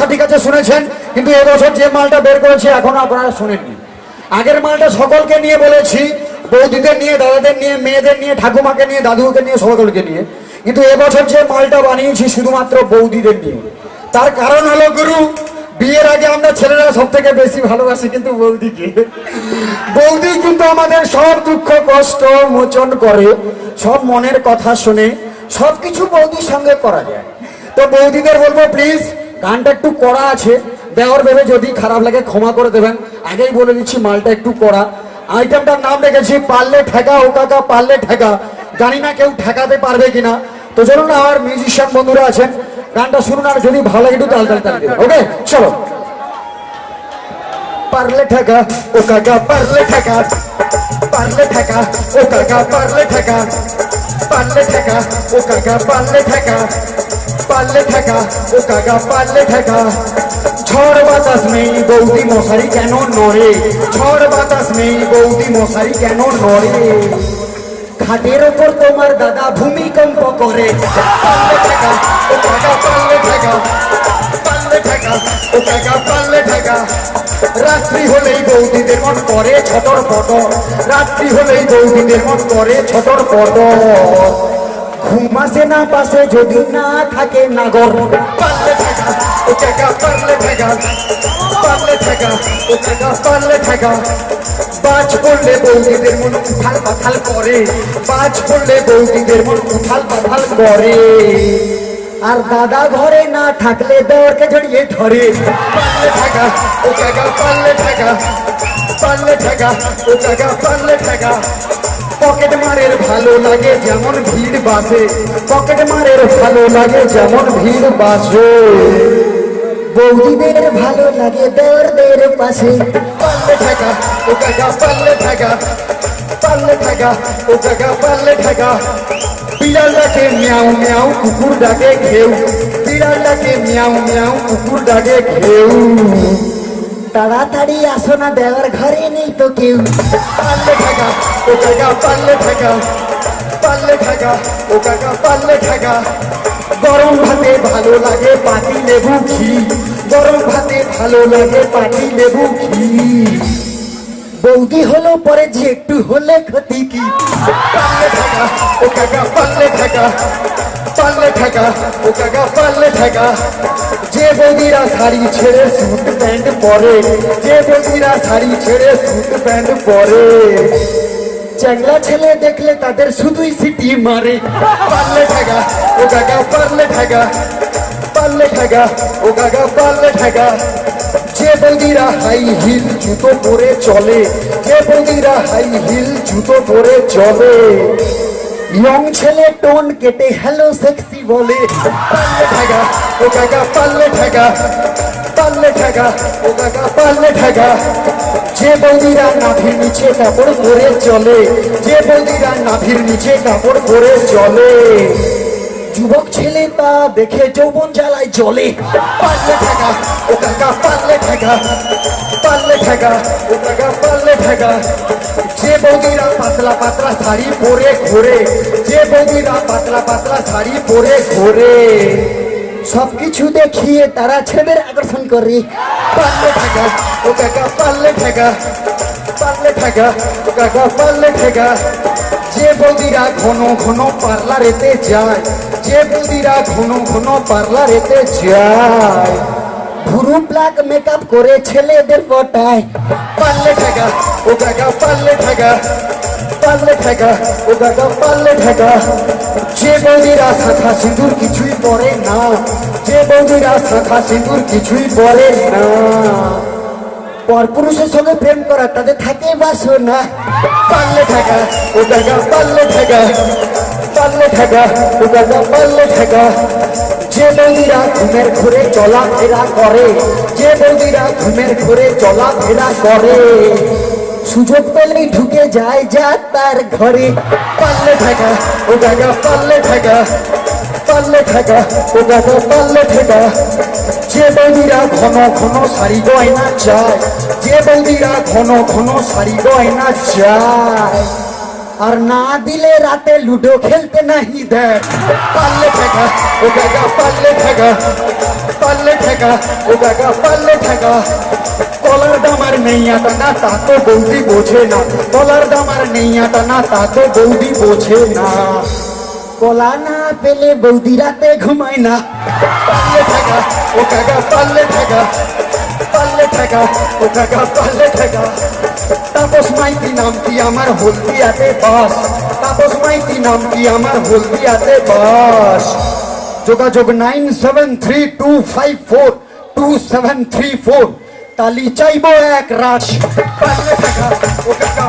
আচ্ছা ঠিক আছে শুনেছেন, কিন্তু এবছর যে মালটা বের করেছে এখনো আপনারা শুনেননি। আগের মালটা সকলকে নিয়ে বলেছি, বৌদিদের নিয়ে, দাদাদের নিয়ে, মেয়েদের নিয়ে, ঠাকুমাকে নিয়ে, দাদুকে নিয়ে, সকলকে নিয়ে। কিন্তু এবছর যে মালটা বানিয়েছি শুধুমাত্র বৌদিদের নিয়ে। তার কারণ হলো গুরু, বিয়ের আগে আমরা ছেলেরা সব থেকে বেশি ভালোবাসি কিন্তু বৌদিকে। বৌদি কিন্তু আমাদের সব দুঃখ কষ্ট মোচন করে, সব মনের কথা শুনে, সবকিছু বৌদির সঙ্গে করা যায়। তো বৌদিদের বলবো প্লিজ, গানটা একটু কড়া আছে, দেওয়ার ভেবে যদি খারাপ লাগে ক্ষমা করে দেবেন। আগেই বলে দিচ্ছি মালটা একটু কড়া। আইটেমটার নাম রেখেছি পারলে ঠেকা ও কাকা পারলে ঠেকা। জানি না কেউ ঠেকাতে পারবে কিনা, তো চলুন না আমার মিউজিশিয়ান বন্ধুরা আছেন, গানটা শুনুন, আর যদি ভালো লাগে একটু তাল তাল তাল দিন। ওকে চলো। পারলে ঠেকা ও কাকা পারলে ঠেকা, পারলে ঠেকা ও কাকা পারলে ঠেকা, পারলে ঠেকা ও কাকা পারলে ঠেকা, পারলে ঠেকা ও কাকা পারলে ঠেকা। ঝড় বাতাস নেই বৌদি মশারি কেন নড়ে, ঝড় বাতাস নেই বৌদি মশারি কেন নড়ে। খাটের ওপর তোমার দাদা ভূমিকম্প করে। পারলে ঠেকা ও কাকা পারলে ঠেকা, পারলে ঠেকা ও কাকা পারলে ঠেকা। রাত্রি হলেই বৌদিদের মন করে ছটর পটর, রাত্রি হলেই বৌদিদের মন করে ছটর পটর। ঘুম আসে না পাশে যদি না থাকে নাগর। পারলে ঠেকা ও কাকা পারলে ঠেকা, পারলে ঠেকা ও কাকা পারলে ঠেকা। বাজ পড়লে বৌদিদের মন উথাল পাথাল করে, বাজ পড়লে বৌদিদের মন উথাল পাথাল করে। আর দাদা ঘরে না থাকলে দেওয়ারকে জড়িয়ে ধরে। পারলে ঠেকা ও কাকা পারলে ঠেকা, পারলে ঠেকা ও কাকা পারলে ঠেকা। পকেট মারের ভালো লাগে যেমন ভিড় বাসে, পকেট মারের ভালো লাগে যেমন ভিড় বাসে। বৌদিদের ভালো লাগে দেওরদের পাশে। পারলে ঠেকা ও কাকা পারলে ঠেকা, পারলে ঠেকা ও কাকা পারলে ঠেকা। বিড়াল ডাকে মিয়াও মিয়াও কুকুর ডাকে ঘেউ, বিড়াল ডাকে মিয়াও মিয়াও কুকুর ডাকে ঘেউ। তাড়াতাড়ি আসো না দেওয়ার ঘরে নেই তো কেউ। পারলে ঠেকা ও কাকা পারলে ঠেকা, পারলে ঠেকা ও কাকা পারলে ঠেকা। গরম ভাতে ভালো লাগে পাতি লেবু ঘি, গরম ভাতে ভালো লাগে পাতি লেবু ঘি। বৌদি হলো পরে যে একটু হলে ক্ষতি কি। পারলে ঠেকা ও কাকা পারলে ঠেকা, পারলে ঠেকা ও কাকা পারলে ঠেকা। যে বৌদিরা শাড়ি ছেড়ে স্যুট প্যান্ট পরে, যে বৌদিরা শাড়ি ছেড়ে স্যুট প্যান্ট পরে। চ্যাংলা ছেলে দেখলে তাদের শুধুই সিটি মারে। পারলে ঠেকা ও কাকা পারলে ঠেকা, পারলে ঠেকা ও কাকা পারলে ঠেকা। যে বৌদিরা হাই হিল জুতো পরে চলে, যে বৌদিরা হাই হিল জুতো পরে চলে। ইয়ং ছেলে টোন কেটে হ্যালো সেক্সি বলে। পারলে ঠেকা ও কাকা পারলে ঠেকা, পারলে ঠেকা ও কাকা পারলে ঠেকা। যে বৌদিরা নাভির নিচে কাপড় পরে চলে, যে বৌদিরা নাভির নিচে কাপড় পরে চলে। যুবক ছেলে তা দেখে যৌবন জ্বালায় জ্বলে। পারলে ঠেকা ও কাকা পারলে ঠেকা, পারলে ঠেকা ও কাকা পারলে ঠেকা। যে বৌদিরা পাতলা পাতলা শাড়ি পরে ঘোরে, যে বৌদিরা পাতলা পাতলা শাড়ি পরে ঘোরে। সবকিছু দেখিয়ে তারা ছেলের আকর্ষণ করে। পারলে ঠেকা ও কাকা পারলে ঠেকা, পারলে ঠেকা ও কাকা পারলে ঠেকা। যে বৌদিরা ঘন ঘন পার্লারেতে যায়, যে বৌদিরা ঘন ঘন পার্লারেতে যায়। ভুরু প্লাক মেকআপ করে ছেলেদের পটায়। পারলে ঠেকা ও কাকা পারলে ঠেকা, পারলে ঠেকা ও কাকা পারলে ঠেকা। যে বৌদিরা শাখা সিঁদুর কিছুই পরে না, যে বৌদিরা শাখা সিঁদুর কিছুই পরে না। পরপুরুষের সঙ্গে প্রেম করা তাদের থাকে বাসনা। পারলে ঠেকা ও কাকা পারলে ঠেকা, পারলে ঠেকা ও কাকা পারলে ঠেকা। যে বৌদিরা ঘুমের ঘুরে চলাফেরা করে, যে বৌদিরা ঘুমের ঘুরে চলাফেরা করে। সুযোগ পেলেই ঢুকে যায় যা তার ঘরে। পারলে ঠেকা ও কাকা পারলে ঠেকা, পারলে ঠেকা ও কাকা পারলে ঠেকা। যে বৌদিরা ঘন ঘন শাড়ি গয়না চায়, যে বৌদিরা ঘন ঘন শাড়ি গয়না চায়। আর না দিলে রাতে লুডো খেলতে নাহি দেয়। পারলে ঠেকা ও কাকা পারলে ঠেকা, পাল্লে ঠেকা ও কাকা পাল্লে ঠেকা কলার দামার নেইয়াটা না তা তো বৌদি বোঝে না কলার দামার নেইয়াটা না তা তো বৌদি বোঝে না কলা না পেলে বৌদি রাতে ঘুমায় না পাল্লে ঠেকা ও কাকা পাল্লে ঠেকা পাল্লে ঠেকা ও কাকা পাল্লে ঠেকা তাপস মাইতি নামটি আমার হলদিয়াতে বাস তাপস মাইতি নামটি আমার হলদিয়াতে বাস যোগাযোগ 9732542734 তালি চাইবো এক রাশ পাল্লে ঠেকা ও কাকা